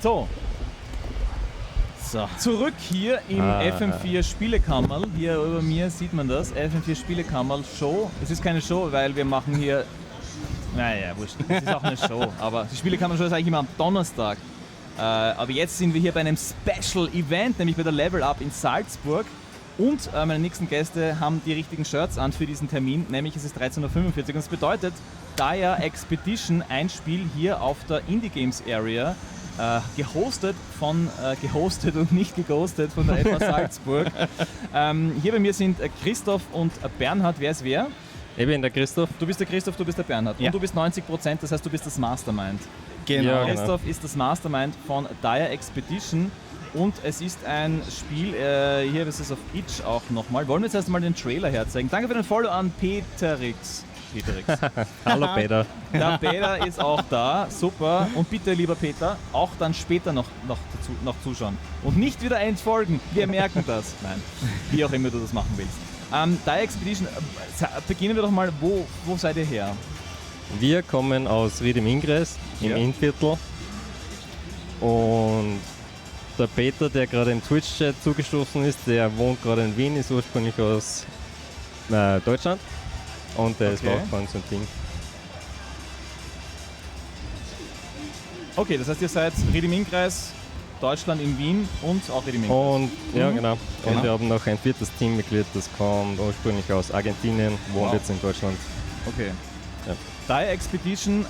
So. Zurück hier im FM4 Spielekammerl. Hier über mir sieht man das. FM4 Spielekammerl Show. Es ist keine Show, weil wir machen hier... Naja, wurscht. Es ist auch eine Show. Aber die Spielekammerl Show ist eigentlich immer am Donnerstag. Aber jetzt sind wir hier bei einem Special Event, nämlich bei der Level Up in Salzburg. Und meine nächsten Gäste haben die richtigen Shirts an für diesen Termin, nämlich es ist 13.45 Uhr. Und das bedeutet, Dire Expedition, ein Spiel hier auf der Indie Games Area, gehostet und nicht geghostet von der FH Salzburg. Hier bei mir sind Christoph und Bernhard. Wer ist wer? Ich bin der Christoph. Du bist der Christoph, du bist der Bernhard. Ja. Und du bist 90%, das heißt, du bist das Mastermind. Genau. Ja, Christoph ist das Mastermind von Dire Expedition und es ist ein Spiel, hier ist es auf Itch auch nochmal. Wollen wir jetzt erst mal den Trailer herzeigen? Danke für den Follow an Peterix. Hallo Peter. Der Peter ist auch da, super. Und bitte, lieber Peter, auch dann später noch zuschauen. Und nicht wieder entfolgen, wir merken das. Nein, wie auch immer du das machen willst. Dire Expedition, beginnen wir doch mal, wo seid ihr her? Wir kommen aus Ried im Ingress, im Innviertel. Und der Peter, der gerade im Twitch-Chat zugestoßen ist, der wohnt gerade in Wien, ist ursprünglich aus Deutschland. Und der ist auch von so einem Ding. Okay, das heißt, ihr seid Ried im Innkreis, Deutschland in Wien und auch Ried im Innkreis. Und ja, genau. Und wir haben noch ein viertes Teammitglied, das kommt ursprünglich aus Argentinien, wohnt jetzt in Deutschland. Okay. Ja. Dire Expedition,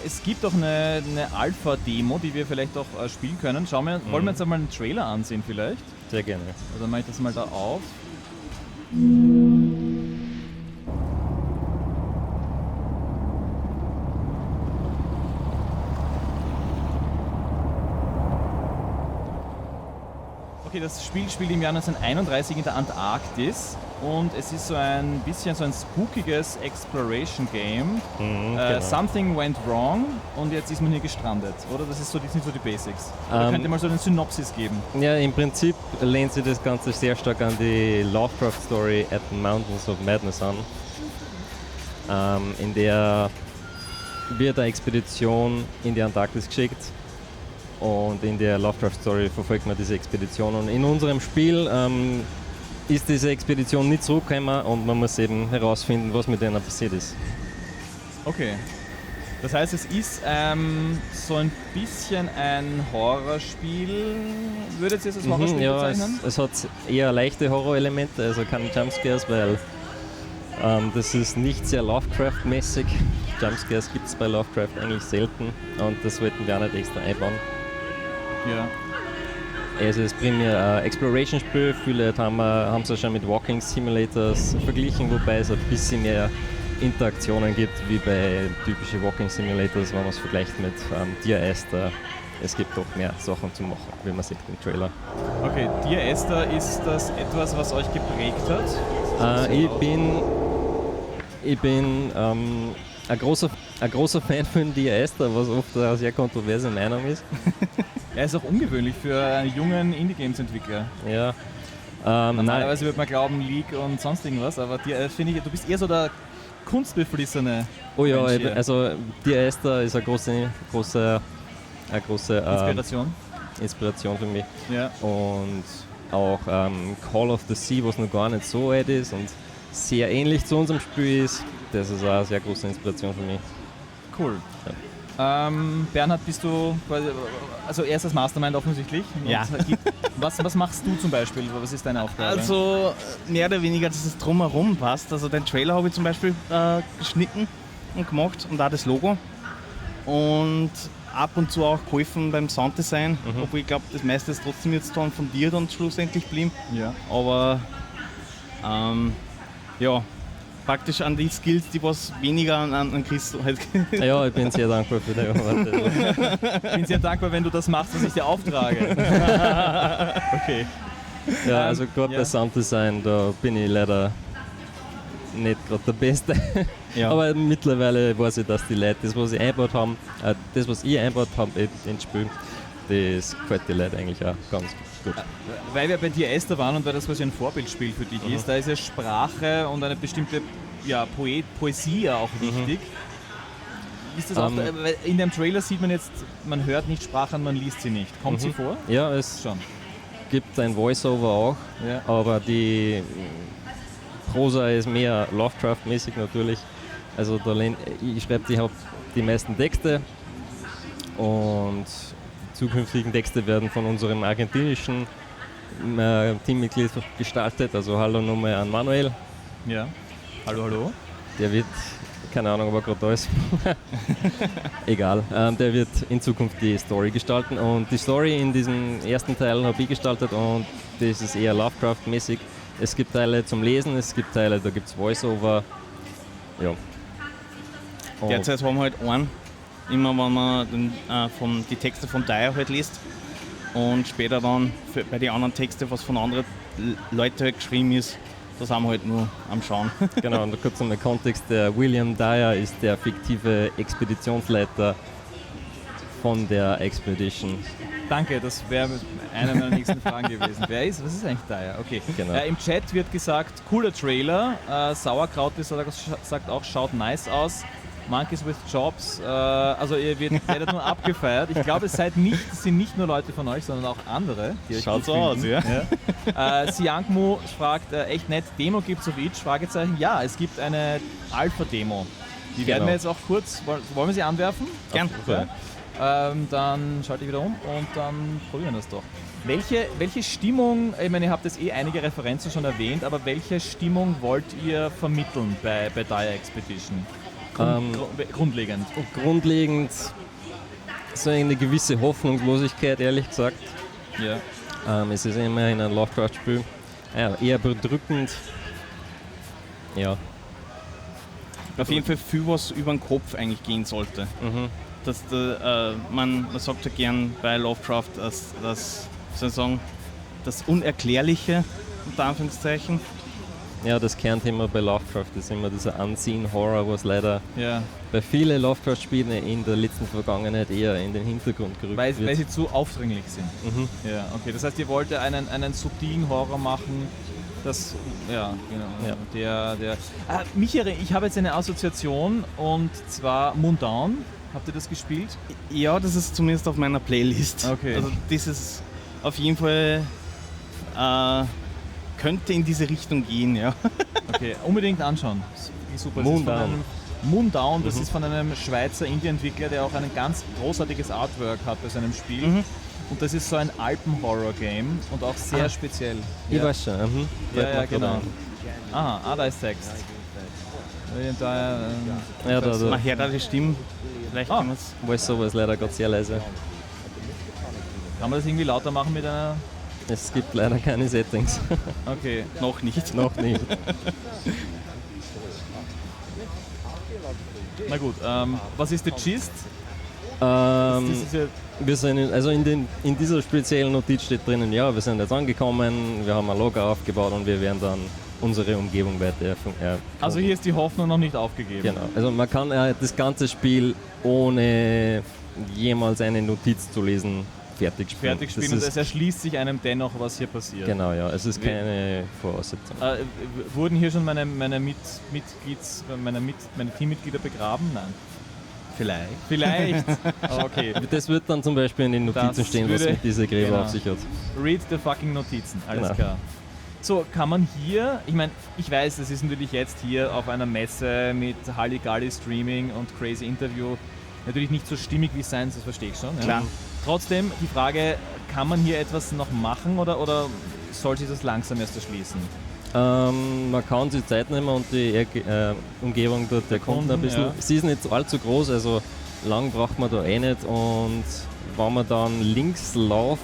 es gibt auch eine Alpha-Demo, die wir vielleicht auch spielen können. Wollen wir jetzt einmal einen Trailer ansehen vielleicht? Sehr gerne. Also dann mache ich das mal da auf. Okay, das Spiel spielt im Jahr 1931 in der Antarktis und es ist so ein bisschen so ein spookiges Exploration-Game. Genau. Something went wrong und jetzt ist man hier gestrandet, oder? Das sind so die Basics. Könnt ihr mal so eine Synopsis geben? Ja, im Prinzip lehnt sich das Ganze sehr stark an die Lovecraft-Story At the Mountains of Madness an, in der wird eine Expedition in die Antarktis geschickt. Und in der Lovecraft-Story verfolgt man diese Expedition. Und in unserem Spiel ist diese Expedition nicht zurückgekommen und man muss eben herausfinden, was mit denen passiert ist. Okay. Das heißt, es ist so ein bisschen ein Horrorspiel. Würdet ihr es als Horrorspiel bezeichnen? Es hat eher leichte Horrorelemente, also keine Jumpscares, weil das ist nicht sehr Lovecraft-mäßig. Jumpscares gibt es bei Lovecraft eigentlich selten und das wollten wir auch nicht extra einbauen. Ja. Also es ist primär ein Exploration-Spiel. Viele haben es auch schon mit Walking Simulators verglichen, wobei es ein bisschen mehr Interaktionen gibt wie bei typischen Walking Simulators, wenn man es vergleicht mit Dear Esther. Es gibt doch mehr Sachen zu machen, wie man sieht im Trailer. Okay, Dear Esther, ist das etwas, was euch geprägt hat? Ich bin ein großer Fan von Dear Esther, was oft eine sehr kontroverse Meinung ist. Er ist auch ungewöhnlich für einen jungen Indie-Games-Entwickler. Ja. Normalerweise würde man glauben, League und sonst irgendwas, aber finde ich, du bist eher so der kunstbeflissene. Oh ja, also Dear Esther ist eine große Inspiration für mich. Ja. Und auch Call of the Sea, was noch gar nicht so alt ist und sehr ähnlich zu unserem Spiel ist, das ist auch eine sehr große Inspiration für mich. Cool. Ja. Bernhard, bist du quasi, also erst als Mastermind offensichtlich. Ja. Was machst du zum Beispiel? Was ist deine Aufgabe? Also mehr oder weniger, dass es drumherum passt. Also den Trailer habe ich zum Beispiel geschnitten und gemacht und auch das Logo. Und ab und zu auch geholfen beim Sounddesign, obwohl ich glaube, das meiste ist trotzdem jetzt dann von dir dann schlussendlich geblieben. Ja. Aber ja, praktisch an die Skills, die was weniger an Chris halt. Ja, ich bin sehr dankbar für die Arbeit. Ich bin sehr dankbar, wenn du das machst, was ich dir auftrage. Okay. Ja, also gerade bei Sounddesign, da bin ich leider nicht gerade der Beste. Ja. Aber mittlerweile weiß ich, dass die Leute das, was ich eingebaut habe, ins Spiel, das gefällt die Leute eigentlich auch ganz gut. Weil wir bei Dear Esther waren und weil das quasi ein Vorbildspiel für dich ist, da ist ja Sprache und eine bestimmte Poesie ja auch wichtig. Ist das auch, weil in dem Trailer sieht man jetzt, man hört nicht Sprachen, man liest sie nicht. Kommt sie vor? Ja, es Schon. gibt ein Voice-Over auch, Ja. aber die Prosa ist mehr Lovecraft-mäßig natürlich. Also ich schreibe die meisten Texte und die zukünftigen Texte werden von unserem argentinischen Teammitglied gestaltet. Also hallo nochmal an Manuel. Ja. Hallo. Der wird, keine Ahnung, ob er gerade da ist. Egal. Der wird in Zukunft die Story gestalten. Und die Story in diesem ersten Teil habe ich gestaltet und das ist eher Lovecraft-mäßig. Es gibt Teile zum Lesen, es gibt Teile, da gibt es Voice-Over. Ja. Und Derzeit haben wir halt einen, immer wenn man die Texte von Dyer halt liest und später dann bei den anderen Texten, was von anderen Leuten halt geschrieben ist, da sind wir halt nur am Schauen. Genau, und kurz nochmal Kontext, der William Dyer ist der fiktive Expeditionsleiter von der Expedition. Danke, das wäre eine meiner nächsten Fragen gewesen. Wer ist? Was ist eigentlich Dyer? Okay. Genau. Im Chat wird gesagt, cooler Trailer. Sauerkraut sagt auch, schaut nice aus. Monkeys with Jobs. Also ihr werdet nur abgefeiert. Ich glaube, es sind nicht nur Leute von euch, sondern auch andere. Die euch Schaut gut so finden. aus, ja. Siangmo fragt, echt nett, Demo gibt's auf Itch? Fragezeichen. Ja, es gibt eine Alpha-Demo. Die werden wir jetzt auch kurz, wollen wir sie anwerfen? Gern. Ja. Dann schalte ich wieder um und dann probieren wir das doch. Welche Stimmung, ich meine, ihr habt jetzt einige Referenzen schon erwähnt, aber welche Stimmung wollt ihr vermitteln bei Dyer Expedition? Grundlegend. Grundlegend so eine gewisse Hoffnungslosigkeit, ehrlich gesagt. Ja. Es ist immerhin ein Lovecraft-Spiel. Ja, eher bedrückend. Ja. Auf jeden Fall viel, was über den Kopf eigentlich gehen sollte. Dass man sagt ja gern bei Lovecraft, das Unerklärliche, unter Anführungszeichen. Ja, das Kernthema bei Lovecraft ist immer dieser Unseen Horror, was leider Ja. bei vielen Lovecraft-Spielen in der letzten Vergangenheit eher in den Hintergrund gerückt Weil wird. sie zu aufdringlich sind. Ja, okay. Das heißt, ihr wollt einen subtilen Horror machen, das, ja, genau. Ja. Michael, ich habe jetzt eine Assoziation und zwar Moondown. Habt ihr das gespielt? Ja, das ist zumindest auf meiner Playlist. Okay. Also das ist auf jeden Fall könnte in diese Richtung gehen, ja. Okay, unbedingt anschauen. Wie super. Moondown. Moondown, das ist von einem Schweizer Indie-Entwickler, der auch ein ganz großartiges Artwork hat bei seinem Spiel. Und das ist so ein Alpen-Horror-Game und auch sehr speziell. Ich weiß schon. Ja, genau. Aha, da ist Text. Ja, Man hört auch die Stimmen. Vielleicht kann man es. Voice-Over ist leider gerade sehr leise. Kann man das irgendwie lauter machen mit einer... Es gibt leider keine Settings. Okay. Noch nicht. Noch nicht. Na gut, was ist der Gist? Das ist ja Wir sind in dieser speziellen Notiz steht drinnen, ja, wir sind jetzt angekommen, wir haben ein Lager aufgebaut und wir werden dann unsere Umgebung weiter also hier ist die Hoffnung noch nicht aufgegeben. Genau, also man kann das ganze Spiel ohne jemals eine Notiz zu lesen fertig spielen. Und es erschließt sich einem dennoch, was hier passiert. Genau, ja, es ist keine Voraussetzung. Wurden hier schon meine Teammitglieder begraben? Nein. Vielleicht. Okay. Das wird dann zum Beispiel in den Notizen Das stehen, was würde- mit dieser Gräber genau. auf sich hat. Read the fucking Notizen, alles Genau. klar. So, kann man hier, ich meine, ich weiß, das ist natürlich jetzt hier auf einer Messe mit Halligalli Streaming und Crazy Interview natürlich nicht so stimmig wie es sein, das verstehe ich schon. Ja. Klar. Trotzdem, die Frage, kann man hier etwas noch machen oder soll sich das langsam erst erschließen? Man kann sich Zeit nehmen und die Umgebung dort erkunden ein bisschen. ja. Sie ist nicht allzu groß, also lang braucht man da eh nicht. Und wenn man dann links läuft,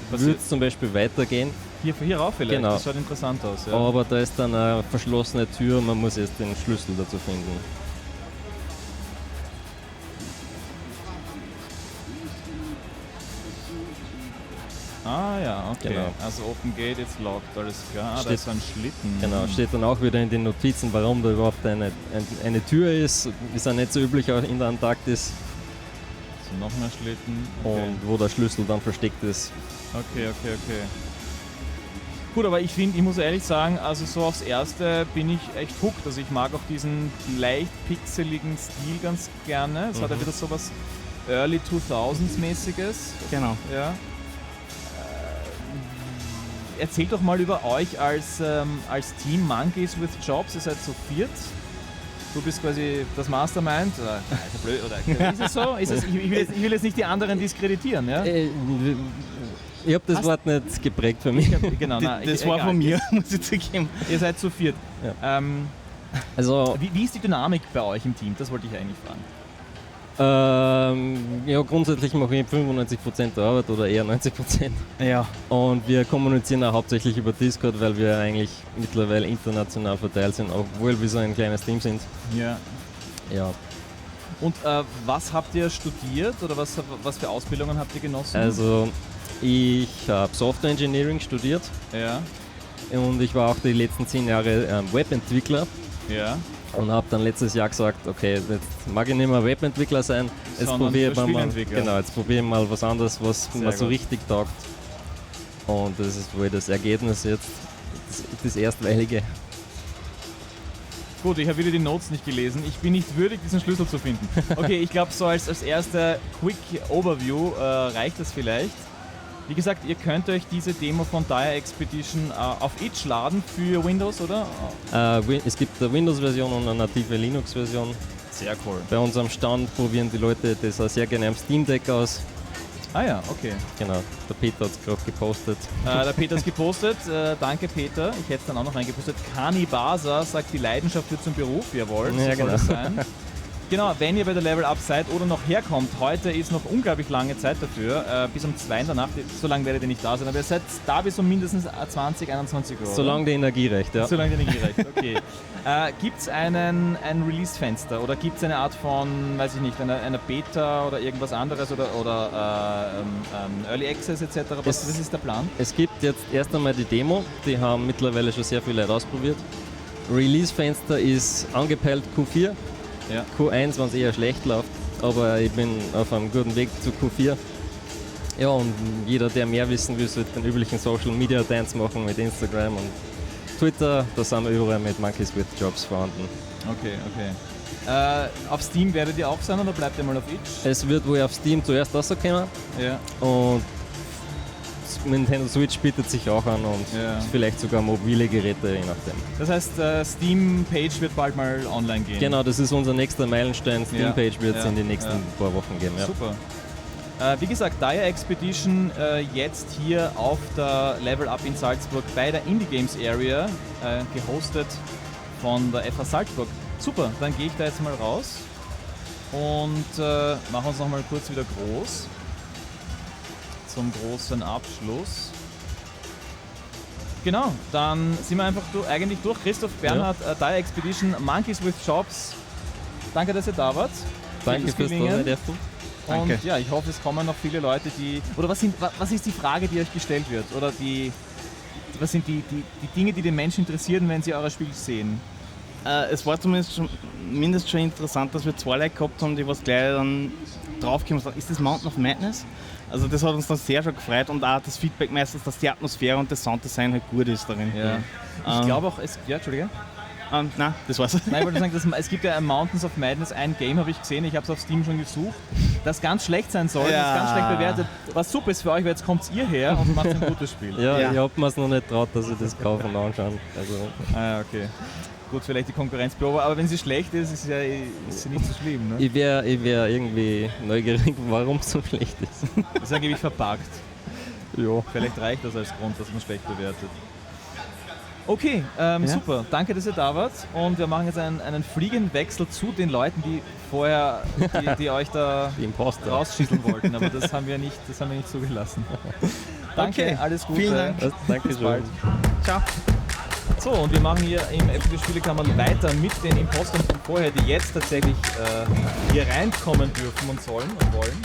würde es zum Beispiel weitergehen. Hier rauf vielleicht, Genau. das schaut interessant aus. Ja. Aber da ist dann eine verschlossene Tür, man muss erst den Schlüssel dazu finden. Ah ja, okay. Genau. Also Open Gate, jetzt locked, alles klar. Da Steht- ist so ein Schlitten. Genau, steht dann auch wieder in den Notizen, warum da überhaupt eine Tür ist. Ist ja nicht so üblich auch in der Antarktis. So, noch mehr Schlitten. Okay. Und wo der Schlüssel dann versteckt ist. Okay. Gut, aber ich muss ehrlich sagen, also so aufs Erste bin ich echt hooked. Also ich mag auch diesen leicht pixeligen Stil ganz gerne. Es hat ja wieder sowas Early 2000s-mäßiges. Genau. Ja. Erzählt doch mal über euch als Team Monkeys with Jobs. Ihr seid zu viert. Du bist quasi das Mastermind. Oder, ist blöd, oder ist es so? Ich will jetzt nicht die anderen diskreditieren. Ja? Ich habe das Wort nicht geprägt für mich. Genau, Das war von mir, muss ich zugeben. Ihr seid zu viert. Ja. Also, wie ist die Dynamik bei euch im Team? Das wollte ich eigentlich fragen. ja, grundsätzlich mache ich 95% der Arbeit oder eher 90%. Ja. Und wir kommunizieren auch hauptsächlich über Discord, weil wir eigentlich mittlerweile international verteilt sind, obwohl wir so ein kleines Team sind. Ja. Ja. Und was habt ihr studiert oder was für Ausbildungen habt ihr genossen? Also, ich habe Software Engineering studiert ja. und ich war auch die letzten 10 Jahre Webentwickler. Ja. Und habe dann letztes Jahr gesagt, okay, jetzt mag ich nicht mehr Webentwickler sein, jetzt probiere ich mal was anderes, was mir so richtig taugt. Und das ist wohl das Ergebnis jetzt, das Erstweilige. Gut, ich habe wieder die Notes nicht gelesen. Ich bin nicht würdig, diesen Schlüssel zu finden. Okay, ich glaube, so als erster Quick Overview reicht das vielleicht. Wie gesagt, ihr könnt euch diese Demo von Dire Expedition auf Itch laden für Windows, oder? Es gibt eine Windows-Version und eine native Linux-Version. Sehr cool. Bei unserem Stand probieren die Leute das auch sehr gerne am Steam Deck aus. Ah ja, okay. Genau, der Peter hat es gerade gepostet. Der Peter hat es gepostet, danke Peter. Ich hätte es dann auch noch reingepostet. Kani Basa sagt, die Leidenschaft wird zum Beruf. Jawohl, ja, soll das sein. Genau, wenn ihr bei der Level Up seid oder noch herkommt, heute ist noch unglaublich lange Zeit dafür, bis um 2 in der Nacht, so lange werdet ihr nicht da sein, aber ihr seid da bis um mindestens 20, 21 Uhr. Solange die Energie reicht, ja. Solange die Energie reicht, okay. Gibt es ein Release-Fenster oder gibt es eine Art von, weiß ich nicht, einer Beta oder irgendwas anderes oder Early Access etc.? Was ist der Plan? Es gibt jetzt erst einmal die Demo, die haben mittlerweile schon sehr viele Leute ausprobiert. Release-Fenster ist angepeilt Q4. Ja. Q1, wenn es eher schlecht läuft, aber ich bin auf einem guten Weg zu Q4. Ja, und jeder, der mehr wissen will, sollte den üblichen Social Media Dance machen mit Instagram und Twitter. Da sind wir überall mit Monkeys with Jobs vorhanden. Okay. Auf Steam werdet ihr auch sein oder bleibt ihr mal auf Itch? Es wird wohl auf Steam zuerst rauskommen. Ja. Und Nintendo Switch bietet sich auch an und vielleicht sogar mobile Geräte, je nachdem. Das heißt, Steam-Page wird bald mal online gehen? Genau, das ist unser nächster Meilenstein. Steam-Page wird es in den nächsten paar Wochen geben. Ja. Super. Wie gesagt, Dire Expedition jetzt hier auf der Level Up in Salzburg bei der Indie Games Area, gehostet von der FH Salzburg. Super, dann gehe ich da jetzt mal raus und mache uns nochmal kurz wieder groß. Zum großen Abschluss. Genau, dann sind wir einfach eigentlich durch. Christoph, Bernhard, Dire Expedition, Monkeys with Jobs. Danke, dass ihr da wart. Danke fürs Dasein. Und ja, ich hoffe, es kommen noch viele Leute, die... Oder was ist die Frage, die euch gestellt wird? Oder was sind die Dinge, die den Menschen interessieren, wenn sie euer Spiel sehen? Es war zumindest schon interessant, dass wir 2 Leute gehabt haben, die was gleich dann draufgekommen sind. Ist das Mountain of Madness? Also das hat uns dann sehr schon gefreut und auch das Feedback meistens, dass die Atmosphäre und das Sounddesign halt gut ist darin. Ja. Ich glaube auch, Entschuldige. Nein, das war's. Nein, ich wollte sagen, es gibt ja Mountains of Madness, ein Game habe ich gesehen, ich habe es auf Steam schon gesucht, das ganz schlecht sein soll, das ganz schlecht bewertet. Was super ist für euch, weil jetzt kommt ihr her und macht ein gutes Spiel. Ja, ich habe mir es noch nicht traut, dass ich das kaufe und anschauen. Also. Okay. Gut, vielleicht die Konkurrenz beobachten, aber wenn sie schlecht ist, ist sie nicht so schlimm. Ne? Ich wär irgendwie neugierig, warum es so schlecht ist. Das ist angeblich verpackt. Ja. Vielleicht reicht das als Grund, dass man schlecht bewertet. Okay, super. Danke, dass ihr da wart. Und wir machen jetzt einen fliegenden Wechsel zu den Leuten, die vorher die euch da rausschießen wollten. Aber das haben wir nicht zugelassen. Danke, okay. Alles Gute. Vielen Dank. Danke, bis bald. Ciao. So, und wir machen hier im FFG Spielekammer weiter mit den Impostern von vorher, die jetzt tatsächlich hier reinkommen dürfen und sollen und wollen.